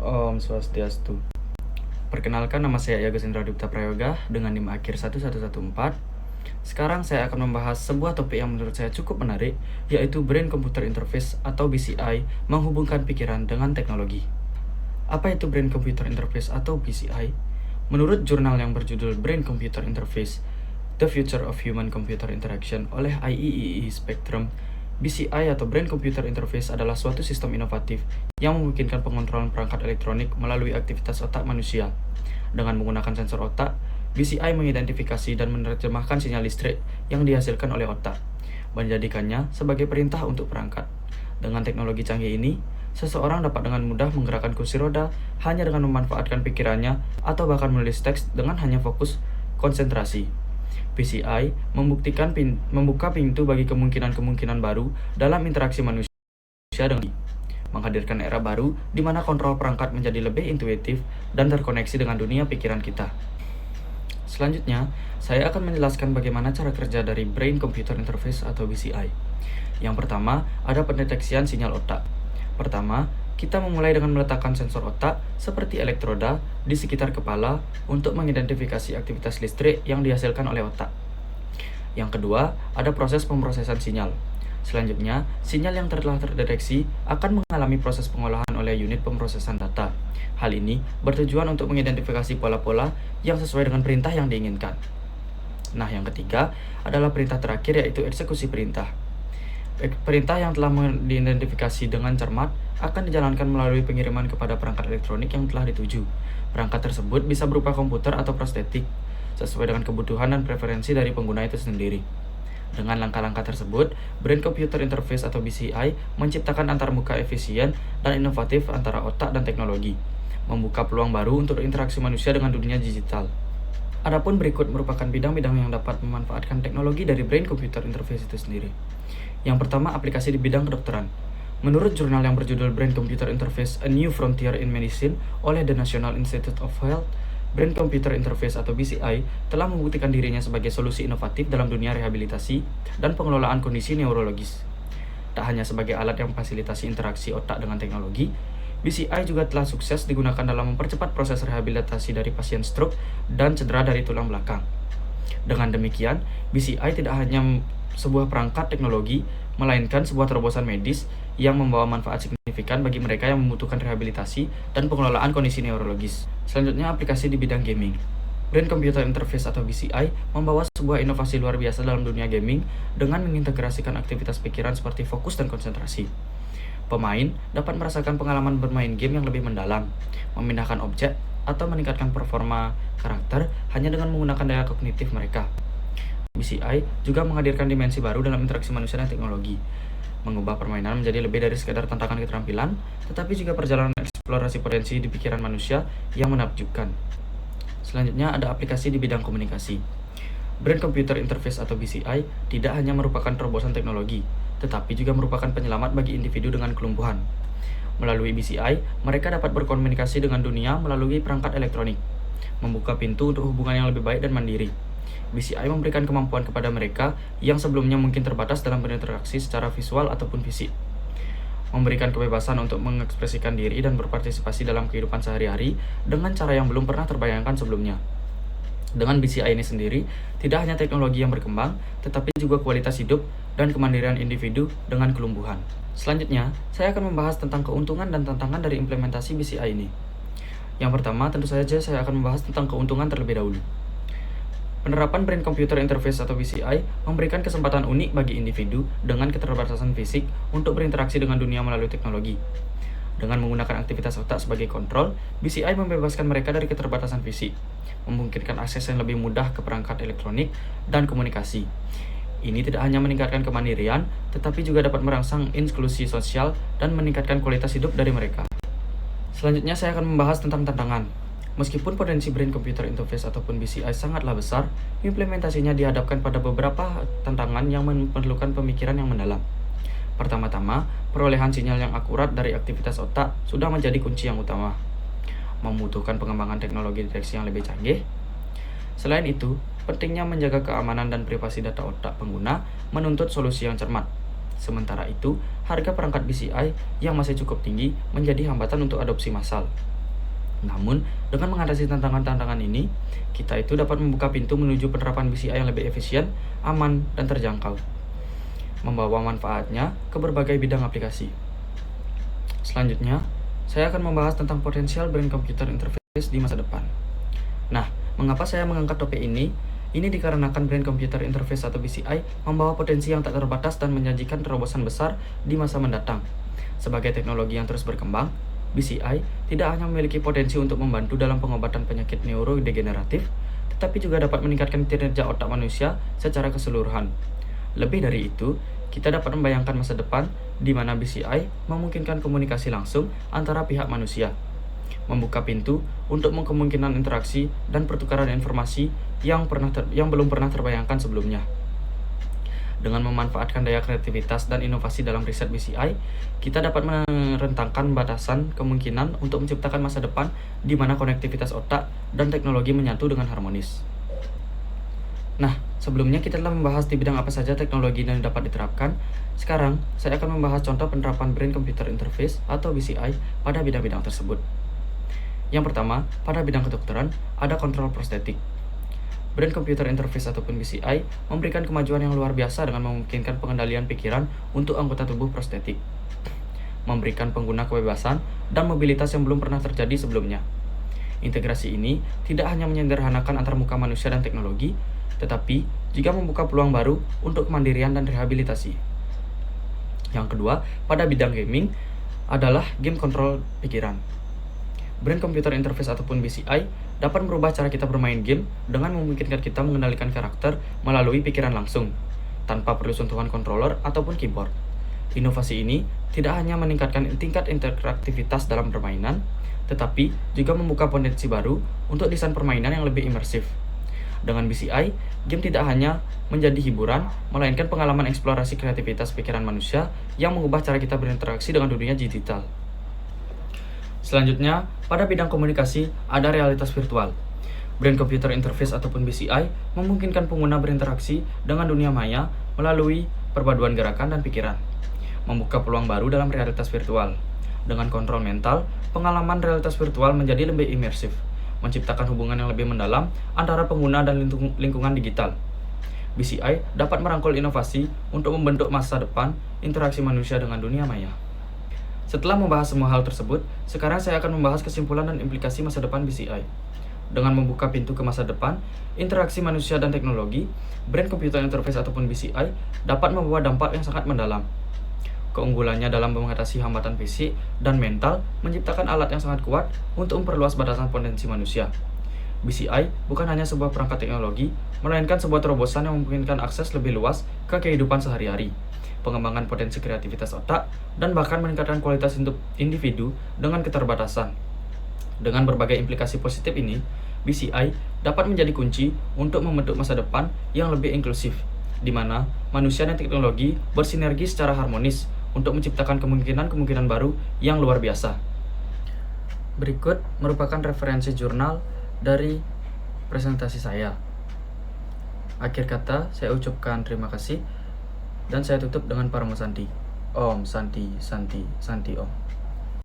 Om Swastiastu. Perkenalkan, nama saya Yagus Indra Dipta Prayoga dengan NIM akhir 1114. Sekarang saya akan membahas sebuah topik yang menurut saya cukup menarik, yaitu Brain Computer Interface atau BCI menghubungkan pikiran dengan teknologi. Apa itu Brain Computer Interface atau BCI? Menurut jurnal yang berjudul Brain Computer Interface, The Future of Human Computer Interaction oleh IEEE Spectrum, BCI atau Brain Computer Interface adalah suatu sistem inovatif yang memungkinkan pengontrolan perangkat elektronik melalui aktivitas otak manusia. Dengan menggunakan sensor otak, BCI mengidentifikasi dan menerjemahkan sinyal listrik yang dihasilkan oleh otak, menjadikannya sebagai perintah untuk perangkat. Dengan teknologi canggih ini, seseorang dapat dengan mudah menggerakkan kursi roda hanya dengan memanfaatkan pikirannya atau bahkan menulis teks dengan hanya fokus konsentrasi. BCI membuka pintu bagi kemungkinan-kemungkinan baru dalam interaksi manusia dengan menghadirkan era baru di mana kontrol perangkat menjadi lebih intuitif dan terkoneksi dengan dunia pikiran kita. Selanjutnya, saya akan menjelaskan bagaimana cara kerja dari Brain Computer Interface atau BCI. Yang pertama, ada pendeteksian sinyal otak. Pertama, kita memulai dengan meletakkan sensor otak seperti elektroda di sekitar kepala untuk mengidentifikasi aktivitas listrik yang dihasilkan oleh otak. Yang kedua, ada proses pemrosesan sinyal. Selanjutnya, sinyal yang telah terdeteksi akan mengalami proses pengolahan oleh unit pemrosesan data. Hal ini bertujuan untuk mengidentifikasi pola-pola yang sesuai dengan perintah yang diinginkan. Nah, yang ketiga adalah perintah terakhir, yaitu eksekusi perintah. Perintah yang telah diidentifikasi dengan cermat akan dijalankan melalui pengiriman kepada perangkat elektronik yang telah dituju. Perangkat tersebut bisa berupa komputer atau prostetik, sesuai dengan kebutuhan dan preferensi dari pengguna itu sendiri. Dengan langkah-langkah tersebut, Brain Computer Interface atau BCI menciptakan antarmuka efisien dan inovatif antara otak dan teknologi, membuka peluang baru untuk interaksi manusia dengan dunia digital. Adapun berikut merupakan bidang-bidang yang dapat memanfaatkan teknologi dari Brain Computer Interface itu sendiri. Yang pertama, aplikasi di bidang kedokteran. Menurut jurnal yang berjudul Brain Computer Interface: A New Frontier in Medicine oleh The National Institute of Health, Brain Computer Interface atau BCI telah membuktikan dirinya sebagai solusi inovatif dalam dunia rehabilitasi dan pengelolaan kondisi neurologis. Tak hanya sebagai alat yang memfasilitasi interaksi otak dengan teknologi, BCI juga telah sukses digunakan dalam mempercepat proses rehabilitasi dari pasien stroke dan cedera dari tulang belakang. Dengan demikian, BCI tidak hanya sebuah perangkat teknologi, melainkan sebuah terobosan medis yang membawa manfaat signifikan bagi mereka yang membutuhkan rehabilitasi dan pengelolaan kondisi neurologis. Selanjutnya, aplikasi di bidang gaming. Brain Computer Interface atau BCI membawa sebuah inovasi luar biasa dalam dunia gaming dengan mengintegrasikan aktivitas pikiran seperti fokus dan konsentrasi. Pemain dapat merasakan pengalaman bermain game yang lebih mendalam, memindahkan objek, atau meningkatkan performa karakter hanya dengan menggunakan daya kognitif mereka. BCI juga menghadirkan dimensi baru dalam interaksi manusia dan teknologi, mengubah permainan menjadi lebih dari sekadar tantangan keterampilan, tetapi juga perjalanan eksplorasi potensi di pikiran manusia yang menakjubkan. Selanjutnya, ada aplikasi di bidang komunikasi. Brain Computer Interface atau BCI tidak hanya merupakan terobosan teknologi, tetapi juga merupakan penyelamat bagi individu dengan kelumpuhan. Melalui BCI, mereka dapat berkomunikasi dengan dunia melalui perangkat elektronik, membuka pintu untuk hubungan yang lebih baik dan mandiri. BCI memberikan kemampuan kepada mereka yang sebelumnya mungkin terbatas dalam berinteraksi secara visual ataupun fisik, memberikan kebebasan untuk mengekspresikan diri dan berpartisipasi dalam kehidupan sehari-hari dengan cara yang belum pernah terbayangkan sebelumnya. Dengan BCI ini sendiri, tidak hanya teknologi yang berkembang, tetapi juga kualitas hidup dan kemandirian individu dengan kelumpuhan. Selanjutnya, saya akan membahas tentang keuntungan dan tantangan dari implementasi BCI ini. Yang pertama, tentu saja saya akan membahas tentang keuntungan terlebih dahulu. Penerapan Brain Computer Interface atau BCI memberikan kesempatan unik bagi individu dengan keterbatasan fisik untuk berinteraksi dengan dunia melalui teknologi. Dengan menggunakan aktivitas otak sebagai kontrol, BCI membebaskan mereka dari keterbatasan fisik, memungkinkan akses yang lebih mudah ke perangkat elektronik dan komunikasi. Ini tidak hanya meningkatkan kemandirian, tetapi juga dapat merangsang inklusi sosial dan meningkatkan kualitas hidup dari mereka. Selanjutnya, saya akan membahas tentang tantangan. Meskipun potensi Brain Computer Interface ataupun BCI sangatlah besar, implementasinya dihadapkan pada beberapa tantangan yang memerlukan pemikiran yang mendalam. Pertama-tama, perolehan sinyal yang akurat dari aktivitas otak sudah menjadi kunci yang utama, membutuhkan pengembangan teknologi deteksi yang lebih canggih. Selain itu, pentingnya menjaga keamanan dan privasi data otak pengguna menuntut solusi yang cermat. Sementara itu, harga perangkat BCI yang masih cukup tinggi menjadi hambatan untuk adopsi massal. Namun, dengan mengatasi tantangan-tantangan ini, kita itu dapat membuka pintu menuju penerapan BCI yang lebih efisien, aman, dan terjangkau, membawa manfaatnya ke berbagai bidang aplikasi. Selanjutnya, saya akan membahas tentang potensial brain computer interface di masa depan. Nah, mengapa saya mengangkat topik ini? Ini dikarenakan brain computer interface atau BCI membawa potensi yang tak terbatas dan menjanjikan terobosan besar di masa mendatang. Sebagai teknologi yang terus berkembang, BCI tidak hanya memiliki potensi untuk membantu dalam pengobatan penyakit neurodegeneratif, tetapi juga dapat meningkatkan kinerja otak manusia secara keseluruhan. Lebih dari itu, kita dapat membayangkan masa depan di mana BCI memungkinkan komunikasi langsung antara pihak manusia, membuka pintu untuk kemungkinan interaksi dan pertukaran informasi yang belum pernah terbayangkan sebelumnya. Dengan memanfaatkan daya kreativitas dan inovasi dalam riset BCI, kita dapat merentangkan batasan kemungkinan untuk menciptakan masa depan di mana konektivitas otak dan teknologi menyatu dengan harmonis. Nah, sebelumnya kita telah membahas di bidang apa saja teknologi yang dapat diterapkan. Sekarang, saya akan membahas contoh penerapan Brain Computer Interface atau BCI pada bidang-bidang tersebut. Yang pertama, pada bidang kedokteran, ada kontrol prostetik. Brain Computer Interface ataupun BCI memberikan kemajuan yang luar biasa dengan memungkinkan pengendalian pikiran untuk anggota tubuh prostetik, memberikan pengguna kebebasan dan mobilitas yang belum pernah terjadi sebelumnya. Integrasi ini tidak hanya menyederhanakan antarmuka manusia dan teknologi, tetapi juga membuka peluang baru untuk kemandirian dan rehabilitasi. Yang kedua, pada bidang gaming adalah game kontrol pikiran. Brain Computer Interface ataupun BCI dapat merubah cara kita bermain game dengan memungkinkan kita mengendalikan karakter melalui pikiran langsung, tanpa perlu sentuhan controller ataupun keyboard. Inovasi ini tidak hanya meningkatkan tingkat interaktivitas dalam permainan, tetapi juga membuka potensi baru untuk desain permainan yang lebih imersif. Dengan BCI, game tidak hanya menjadi hiburan, melainkan pengalaman eksplorasi kreativitas pikiran manusia yang mengubah cara kita berinteraksi dengan dunia digital. Selanjutnya, pada bidang komunikasi, ada realitas virtual. Brain Computer Interface ataupun BCI memungkinkan pengguna berinteraksi dengan dunia maya melalui perpaduan gerakan dan pikiran, membuka peluang baru dalam realitas virtual. Dengan kontrol mental, pengalaman realitas virtual menjadi lebih imersif, menciptakan hubungan yang lebih mendalam antara pengguna dan lingkungan digital. BCI dapat merangkul inovasi untuk membentuk masa depan interaksi manusia dengan dunia maya. Setelah membahas semua hal tersebut, sekarang saya akan membahas kesimpulan dan implikasi masa depan BCI. Dengan membuka pintu ke masa depan, interaksi manusia dan teknologi, Brain Computer Interface ataupun BCI dapat membawa dampak yang sangat mendalam. Keunggulannya dalam mengatasi hambatan fisik dan mental menciptakan alat yang sangat kuat untuk memperluas batasan potensi manusia. BCI bukan hanya sebuah perangkat teknologi, melainkan sebuah terobosan yang memungkinkan akses lebih luas ke kehidupan sehari-hari, pengembangan potensi kreativitas otak, dan bahkan meningkatkan kualitas hidup individu dengan keterbatasan. Dengan berbagai implikasi positif ini, BCI dapat menjadi kunci untuk membentuk masa depan yang lebih inklusif, di mana manusia dan teknologi bersinergi secara harmonis untuk menciptakan kemungkinan-kemungkinan baru yang luar biasa. Berikut merupakan referensi jurnal dari presentasi saya. Akhir kata, saya ucapkan terima kasih dan saya tutup dengan Parama Santi. Om Santi Santi Santi Om.